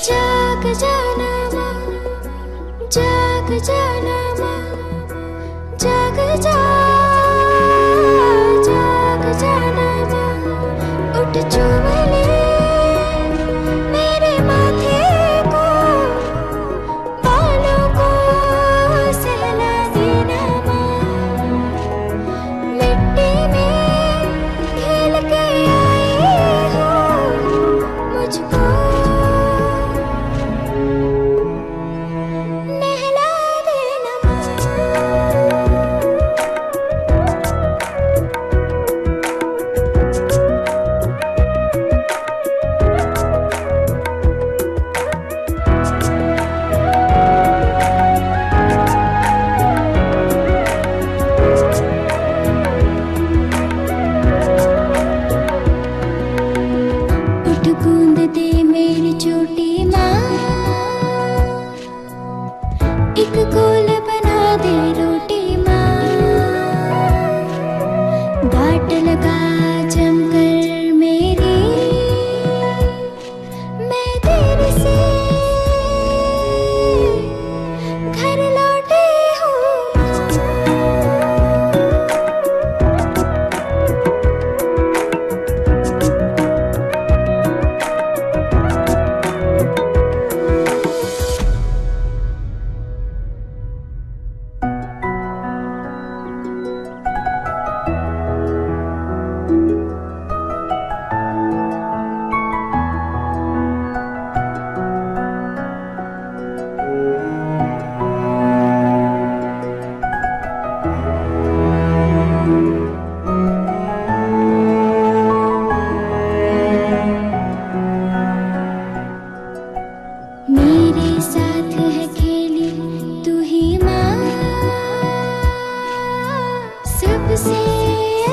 जाग जाना माँ, जाग जाना माँ, जाग जा, जाग जाना माँ, उठ चूम ले मेरे माथे को, बालों को सहला देना माँ, मिट्टी में खेल के आई हो मुझको गूंद दे मेरी छोटी माँ, एक गोल बना दे रोटी माँ, गांठ लगा जमकर मेरी, मैं तेरे से घर लौटी हूँ मेरे साथ है खेली तू ही माँ, सबसे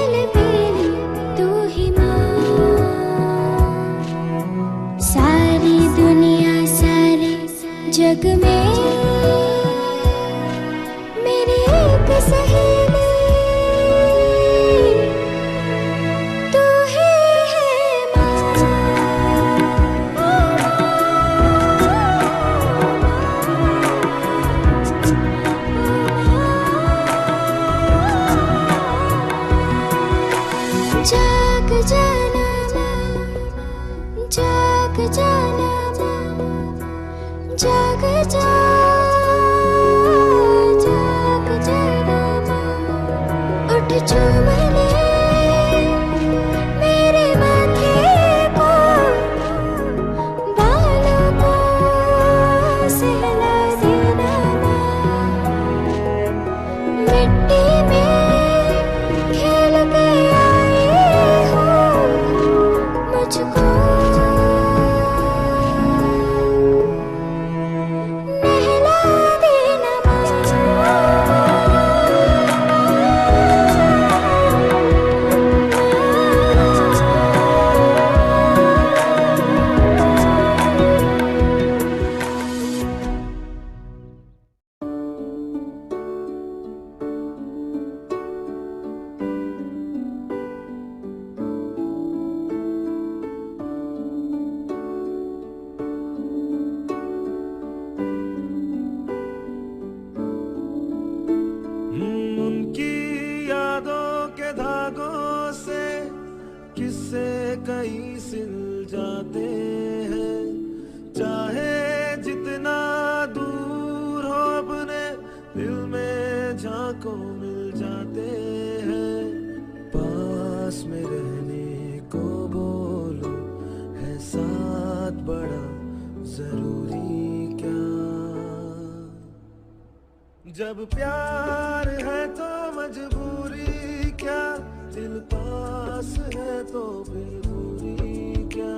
अलबेली तू ही माँ, सारी दुनिया सारे जग में मेरी एक सहेली तू ही है माँ। जाग जाना माँ, जाग जाना माँ, जाग जा, जाग जाना माँ, उठ चूम ले मेरे माथे को, बालों को सहला देना माँ, मिट्टी में खेल के आई हो मुझको नहला देना माँ। के धागों से किससे कहीं सिल जाते हैं, चाहे जितना दूर हो अपने दिल में झांको मिल जाते हैं। पास में रहने को बोलो, है साथ बड़ा जरूरी क्या। जब प्यार है तो मजबूरी क्या, दिल पास है तो फिर दूरी क्या।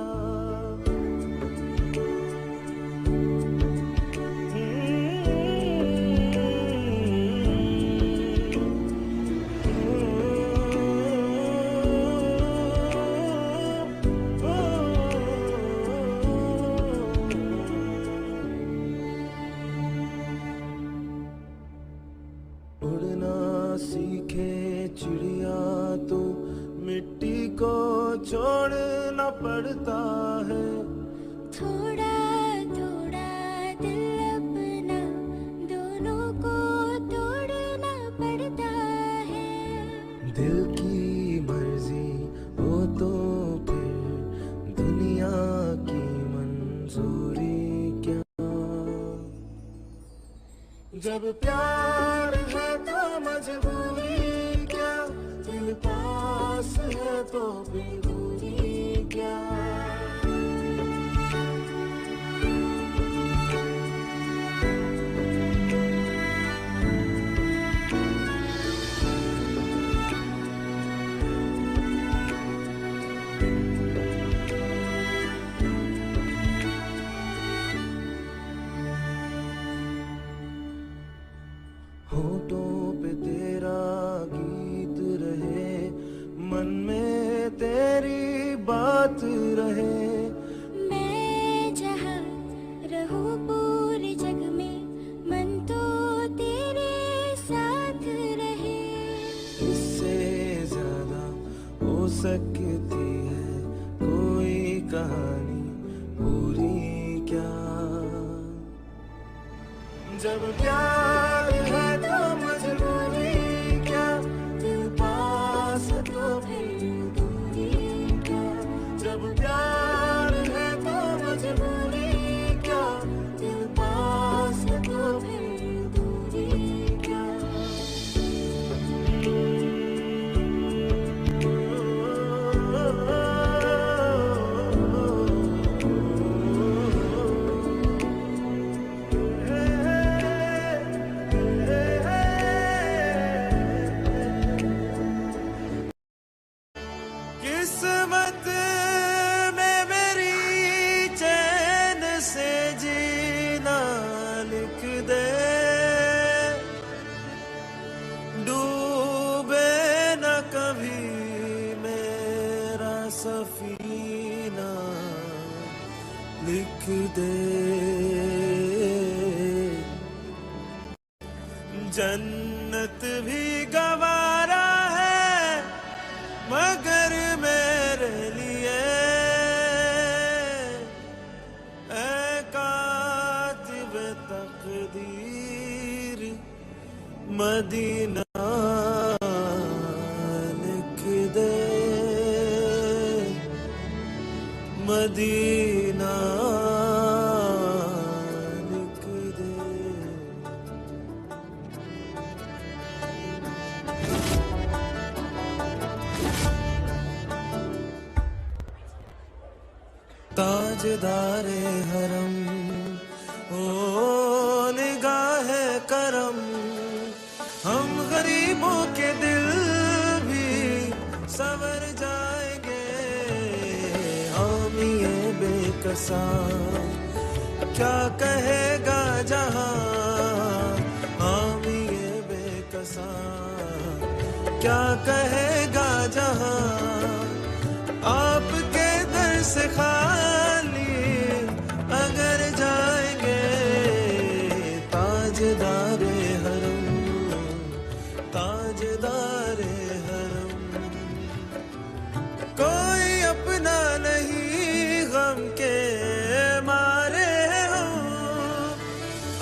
उड़ना सीखे चिड़िया तो मिट्टी को छोड़ना पड़ता है। थोड़ा थोड़ा दिल अपना दोनों को तोड़ना पड़ता है। दिल की मर्जी हो तो फिर दुनिया की मंजूरी क्या। जब प्यार है तो मजबूरी क्या, दिल पास है तो फिर दूरी क्या। होठों पे तेरा गीत रहे, मन में तेरी बात रहे। मैं जहाँ रहूं पूरे जग में, मन तो तेरे साथ रहे। इससे ज्यादा हो सकती है कोई कहानी पूरी क्या। जब प्यार है तो मजबूरी क्या, दिल पास तो फिर दूरी क्या। जब प्यार है तो मजबूरी क्या, दिल पास तो फिर दूरी क्या। किस्मत में मेरी चैन से जीना लिख दे, डूबे न कभी मेरा सफीना लिख दे। जन्नत भी गवारा है मगर मेरे लिए, ऐ कातिब तकदीर मदीना लिख दे, मदीना लिख दे। ताजदारे हरम ओ निगाहे करम, हम गरीबों के दिल भी संवर जाएंगे। हम ये बेकसा क्या कहेगा जहां, हम ये बेकसा क्या कहेगा जहां। आपके दर से खाली अगर जाएंगे, ताजदारे हरम ताजदारे हरम। कोई अपना नहीं गम के मारे हो,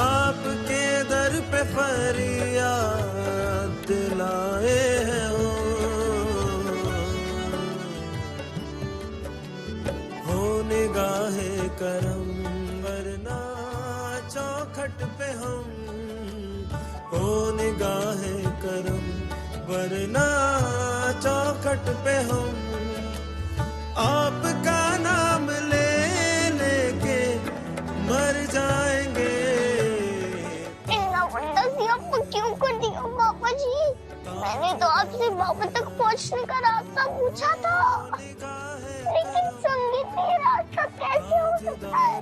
आपके दर पे फरियाद दिलाए हो। करम, वरना चौखट पे हम हो निगाहे करम, वरना चौखट पे हम आपका नाम ले लेके मर जाएंगे। इतना बड़ा सियापा क्यों कर दिया पापा जी? मैंने तो आपसे बाबा तक पहुंचने का रास्ता पूछा था, लेकिन संगीत ये रास्ता कैसे हो सकता है?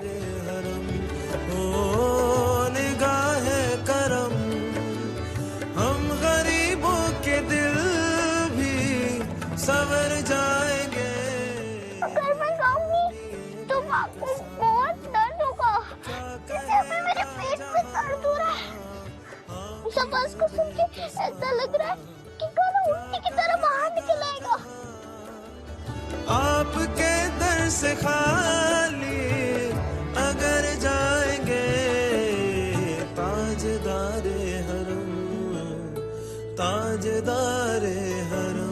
ओ निगाहे करम, हम गरीबों के दिल भी संवर जाएंगे। अगर मैं गाऊंगी तो आपको बहुत दर्द होगा, जैसे अभी मेरे पेट में दर्द हो रहा है। उस आवाज को सुन के ऐसा लग रहा है कि गाना उल्टी की तरह बाहर निकल आएगा। आपके दर से खाली अगर जाएंगे, ताजदारे हरम, ताजदारे हरम।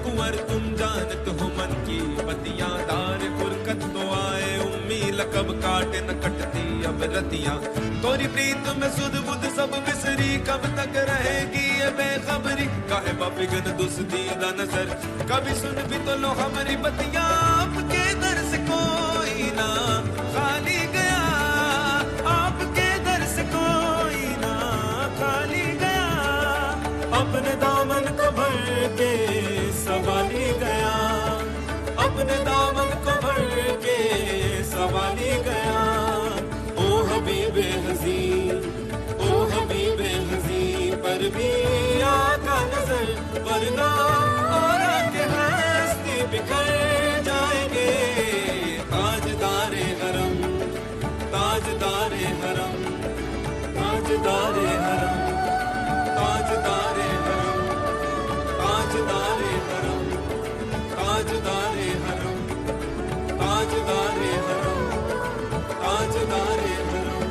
कुंवर तुम जानत हो मन की बतियां, दार फुरकत तो आए उम्मी, लकब काटे न कटती अब रतियां। तोरी प्रीत में सुध बुध सब बिसरी, कब तक रहेगी ये बेखबरी? काहे बापिगन दुस्ती दा नजर, कभी सुन भी तो लो हमारी बतियां। आपके दर से कोई ना खाली गया, आपके दर से कोई ना खाली गया, अपने दामन को भर के सवाली गया, अपने दामन को भर के सवाली गया। ओ हबीबे हज़ी, ओ हबीबे हज़ी, पर भी आका नजर, वरना और के हस्ती बिखर जाएंगे। ताजदारे हरम, ताजदारे हरम, ताजदारे हरम, ताजदारे हरम, ताजदारे हरम, ताजदारे हरम, ताजदारे हरम, ताजदारे हरम।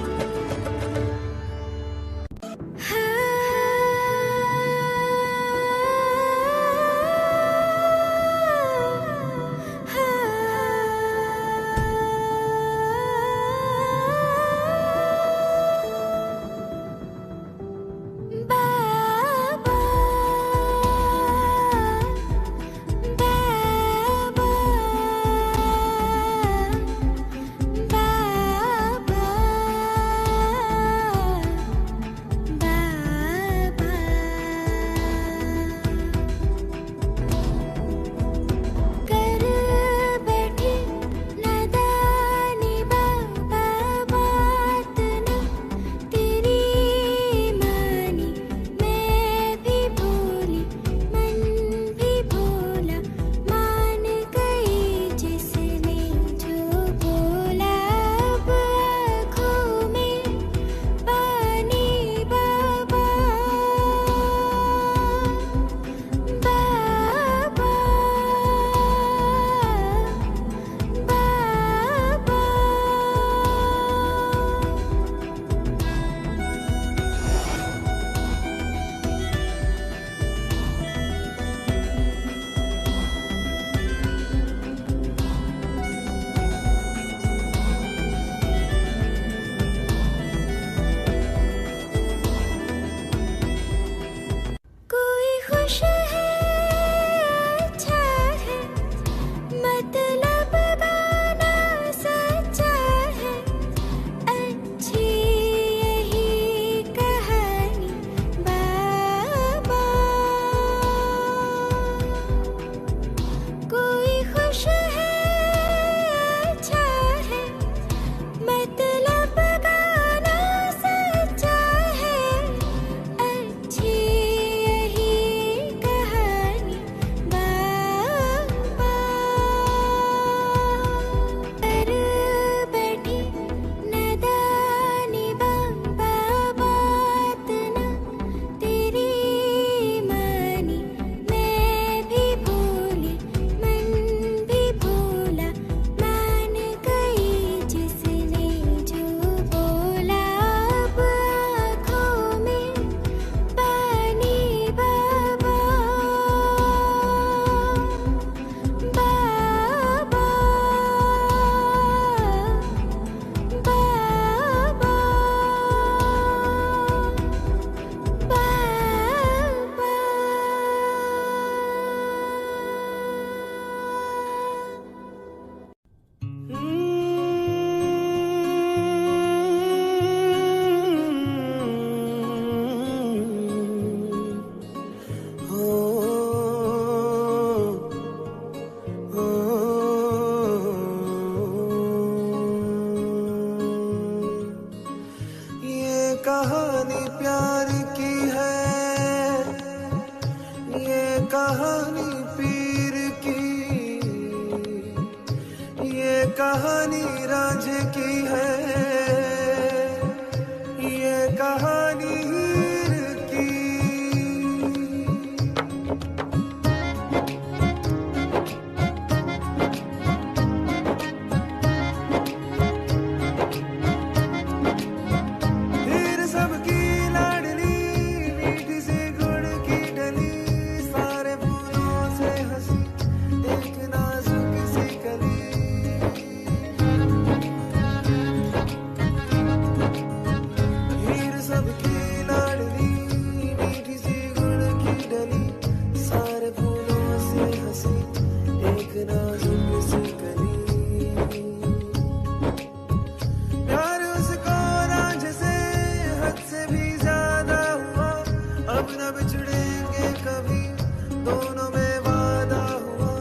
दोनों में वादा हुआ,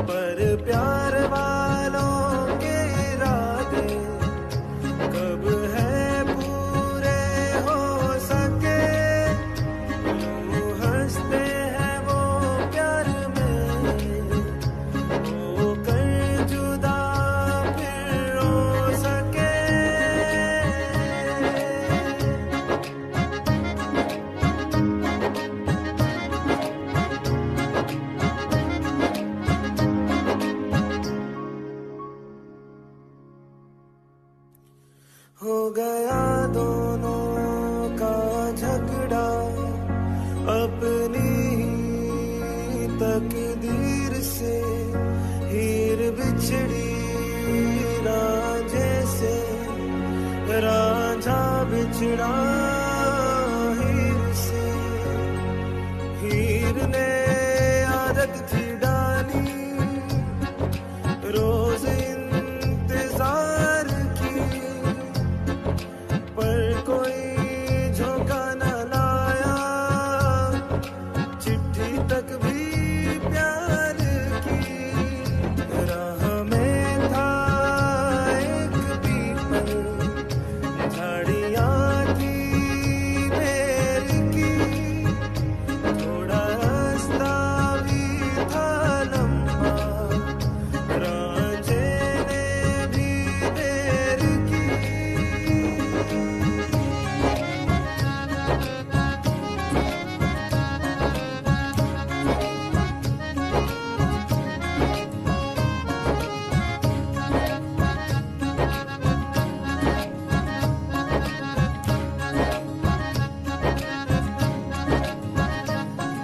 पर प्यार वालों के इरादे कब है पूरे हो सके। यूं हंसते हैं वो प्यार में होकर जुदा फिर हो सके। हो गया दोनों का झगड़ा अपनी ही तकदीर से, हीर बिछड़ी रांझे से, रांझा बिछड़ा हीर से। हीर ने आदत थी डाली रोज इंतजार की, पर कोई झोंका न लाया, चिट्ठी तक भी प्यार की। राह में था एक पीपल, झाड़ियाँ थी बेर की, थोड़ा रास्ता भी था लंबा, रांझे ने भी देर की।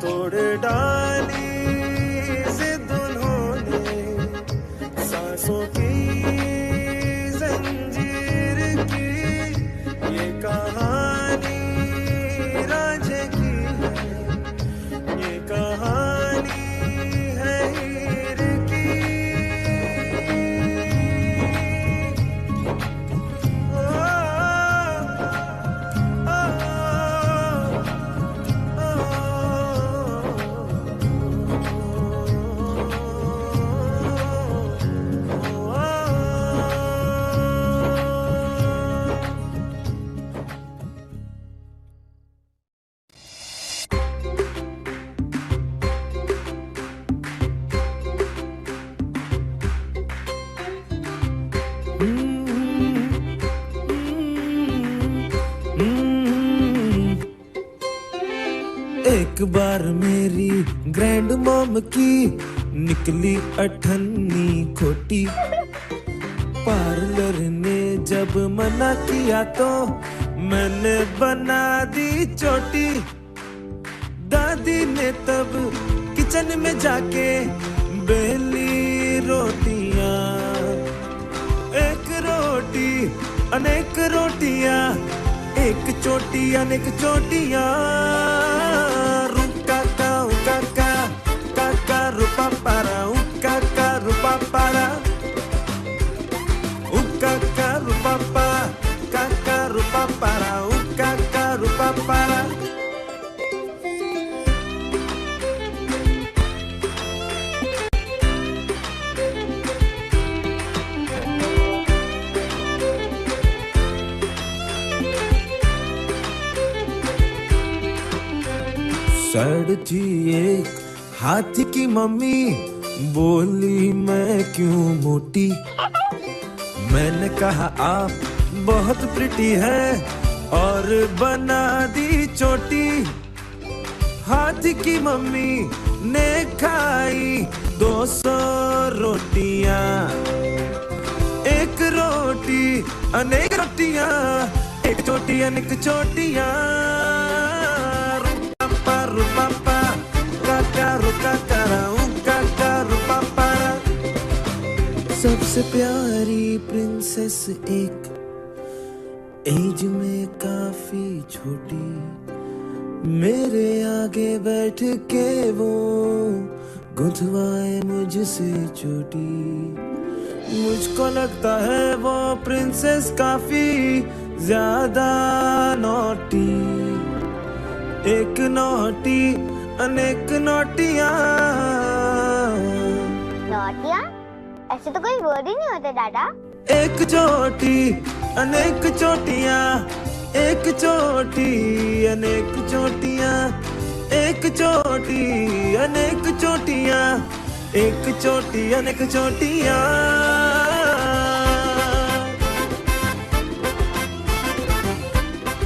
तोड़ डाली जिद उन्होंने सांसों की जंजीर की। ये कहानी रांझे की है, ये कहानी है हीर की। ओ, एक बार मेरी ग्रैंड मॉम की निकली अठन्नी खोटी, पार्लर ने जब मना किया तो मैंने बना दी चोटी। दादी ने तब किचन में जाके बेली रोटियां, एक रोटी अनेक रोटियां, एक चोटी अनेक चोटियां। रुका का काका रुपा पारा, उका रुपा पारा, उका रुपा पा, काका रुपा पारा, उका रुपा पारा। सैड थी एक हाथी की मम्मी, बोली मैं क्यों मोटी। मैंने कहा आप बहुत प्रिटी है और बना दी चोटी। हाथी की मम्मी ने खाई 200 रोटियां, एक रोटी अनेक रोटियां, एक चोटी अनेक चोटियां। रुपा काका रुका करा, काका रुपा पारा। सबसे प्यारी प्रिंसेस एक एज में काफी छोटी, मेरे आगे बैठ के वो गुंथवाए मुझसे चोटी। मुझको लगता है वो प्रिंसेस काफी ज्यादा नॉटी, एक नॉटी अनेक नोटियां। नोटियां? ऐसे तो कोई वर्ड ही नहीं होते दादा। एक चोटी अनेक चोटियां, एक चोटी अनेक चोटियां, एक चोटी अनेक चोटियां, एक चोटी अनेक चोटियां।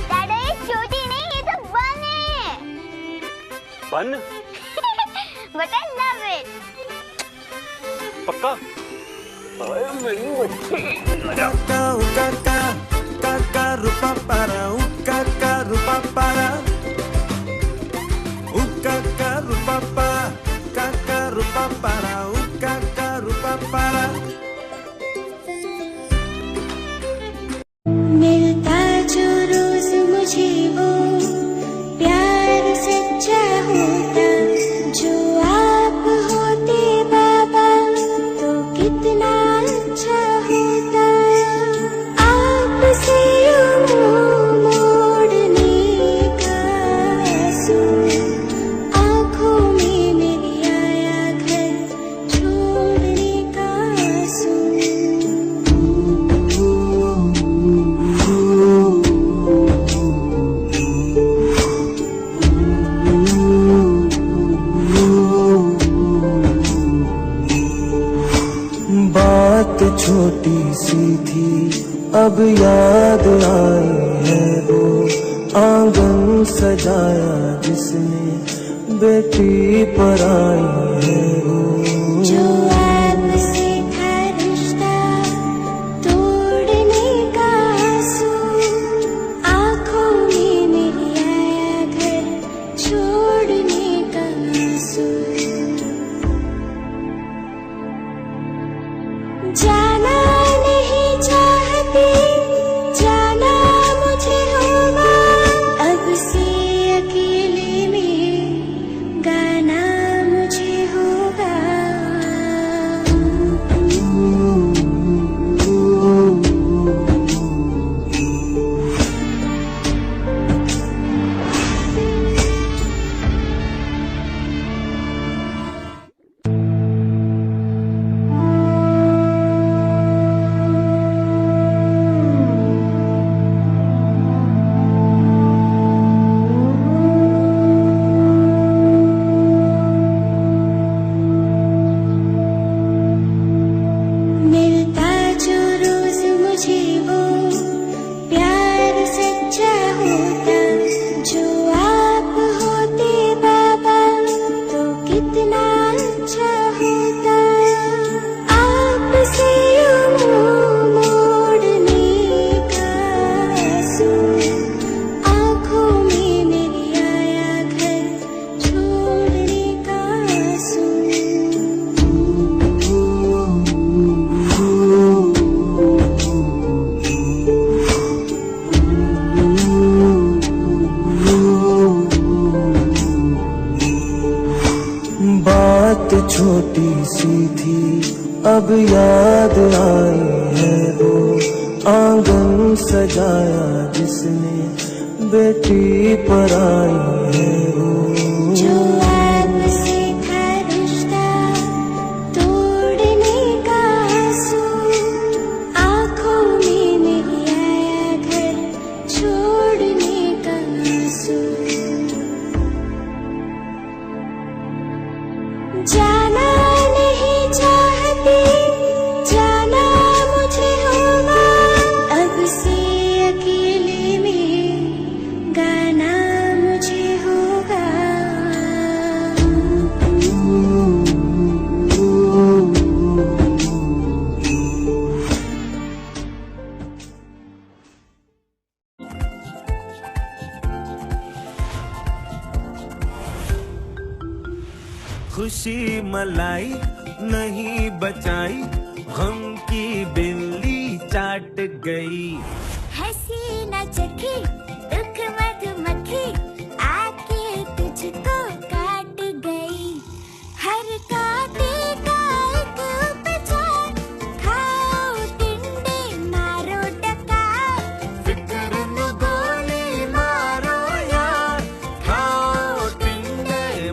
दादा ये चोटी नहीं, ये तो बन है। बन? But I love it. पक्का? काका काका काका रूपा पारा काका रूपा पारा काका रूपा पा काका रूपा पारा काका रूपा पारा। मिलता जो रोज मुझे वो प्यार सच्चा होता, जो आप होते बाबा तो कितना अच्छा होता। आपसे यूं मोड़ने का आंसू, आँखों में मेरी आया घर छोड़ने का आंसू। बात छोटी सी थी अब याद आई है वो आंगन सजाया जिसने बेटी पर आई है वो। जो आपसे था रिश्ता तोड़ने का आंसू, आँखों में मेरी आया घर छोड़ने का आंसू। जाना नहीं चाहती, जाना मुझे होगा, अब से अकेले में गाना मुझे होगा। मिलता जो रोज मुझे वो प्यार सच्चा होता, जो आप होते बाबा तो कितना अच्छा होता। आपसे यूं मोड़ने का आंसू, आँखों में मेरी आया घर छोड़ने का आंसू। बात छोटी सी थी अब याद आई है वो आंगन सजाया जिसने बेटी पर आई है वो। जो आपसे था रिश्ता तोड़ने का आंसू, आँखों में मेरी आया घर छोड़ने का आंसू। जाना नहीं चाहती, जाना मुझे होगा, अब से अकेले में गाना मुझे होगा। खुशी मलाई नहीं बचाई, गम की बिल्ली चाट गई। हंसी न चखी दुख मधुमक्खी आके तुझको काट गई। हर कांटे का एक उपचार, खाओ टिंडे मारो डका। फिक्र न गोली मारो यार, खाओ टिंडे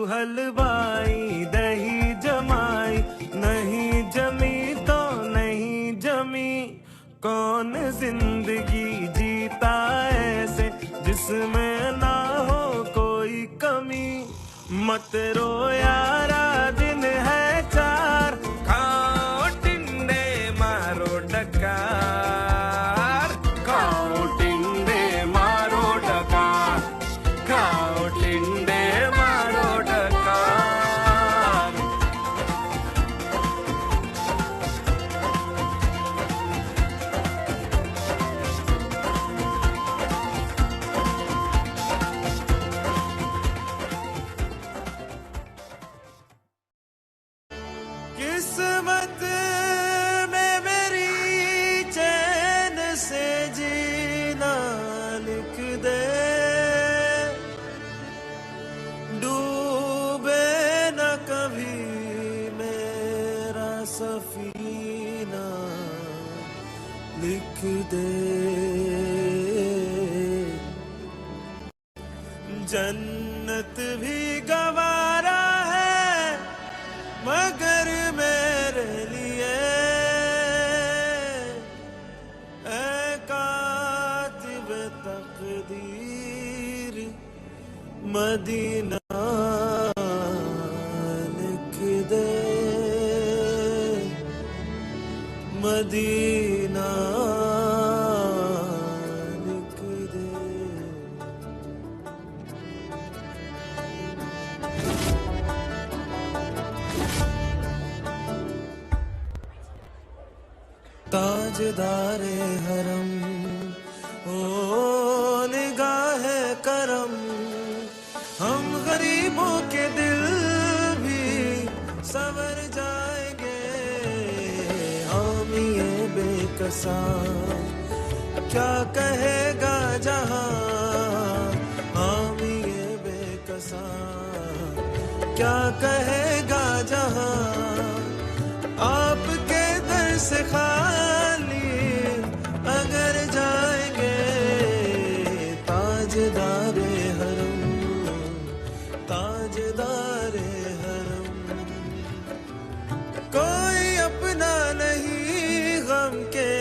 हलवाई दही जमाई, नहीं जमी तो नहीं जमी। कौन जिंदगी जीता ऐसे जिसमें ना हो कोई कमी। मत रो यारा दिन है चार, खाओ टिंडे मारो डकार, खाओ टिंडे मारो डकार, खाओ टिंडे मारो डकार। किस्मत में मेरी चैन से जीना लिख दे, डूबे न कभी मेरा सफीना लिख दे। जन्नत भी गवारा है मगर मेरे लिए, ऐ कातिब तकदीर मदीना लिख दे, मदीना लिख दे। ताजदारे हरम ओ निगाहे करम, हम गरीबों के दिल भी संवर जाएंगे। हामी ये बेकसा क्या कहेगा जहां, हामी ये बेकसा क्या कहेगा जहां। आपके दर से खाली अगर जाएंगे, ताजदारे हरम, ताजदारे हरम। कोई अपना नहीं गम के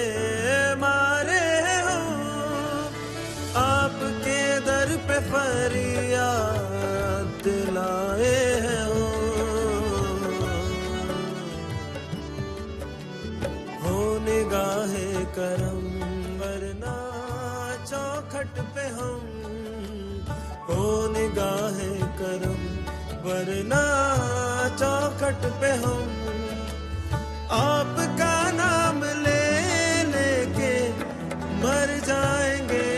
मारे हो, आपके दर पे फरियाद लाए हैं हो। निगाहे करम वरना चौखट पे हम, हो निगाहे करम वरना चौखट पे हम। आपका नाम ले लेके मर जाएंगे।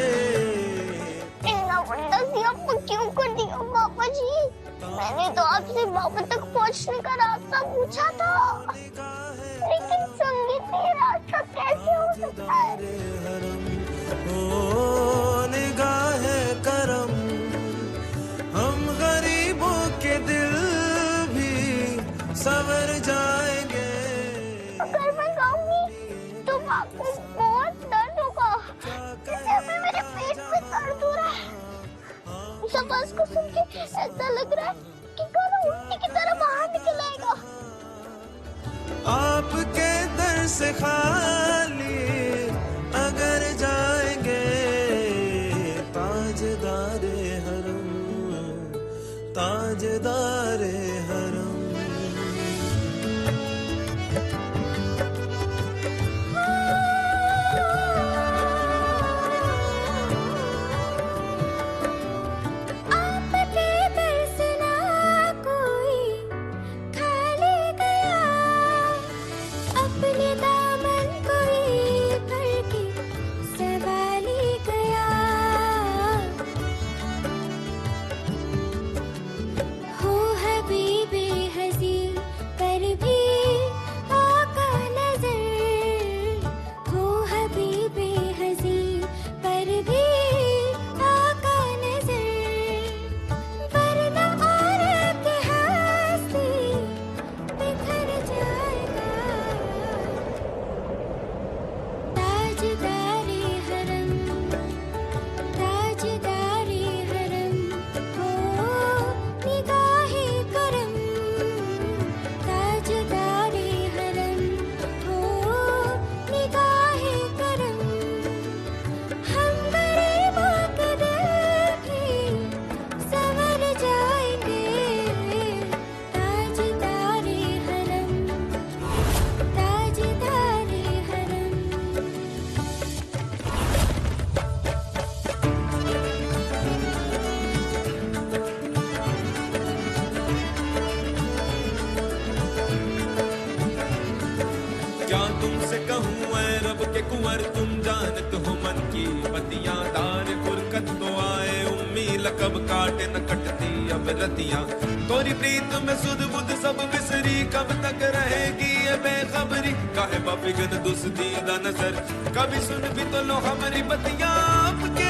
इतना बड़ा सियापा क्यों कर दिया पापा जी? मैंने तो आपसे बाबा तक पहुंचने का रास्ता पूछा था, लेकिन संगीत ये रास्ता कैसे हो सकता है? ओ निगाहे करम, हम गरीबों के दिल भी संवर जाएंगे। अगर मैं गाऊंगी तो आपको बहुत दर्द होगा, जैसे अभी मेरे पेट में दर्द हो रहा है। उस आवाज को सुन के ऐसा लग रहा है कि गाना उल्टी की तरह बाहर निकल आएगा। तुम जानत हो मन की बतियां दार फुरकत तो आए उम्मीद कब काटे न कटती अब रतियां तोरी प्रीत में सुध बुध सब बिसरी कब तक रहेगी ये बेखबरी काहे बापिगन दुस्ती दा नजर कभी सुन भी तो लो हमारी बतियां आपके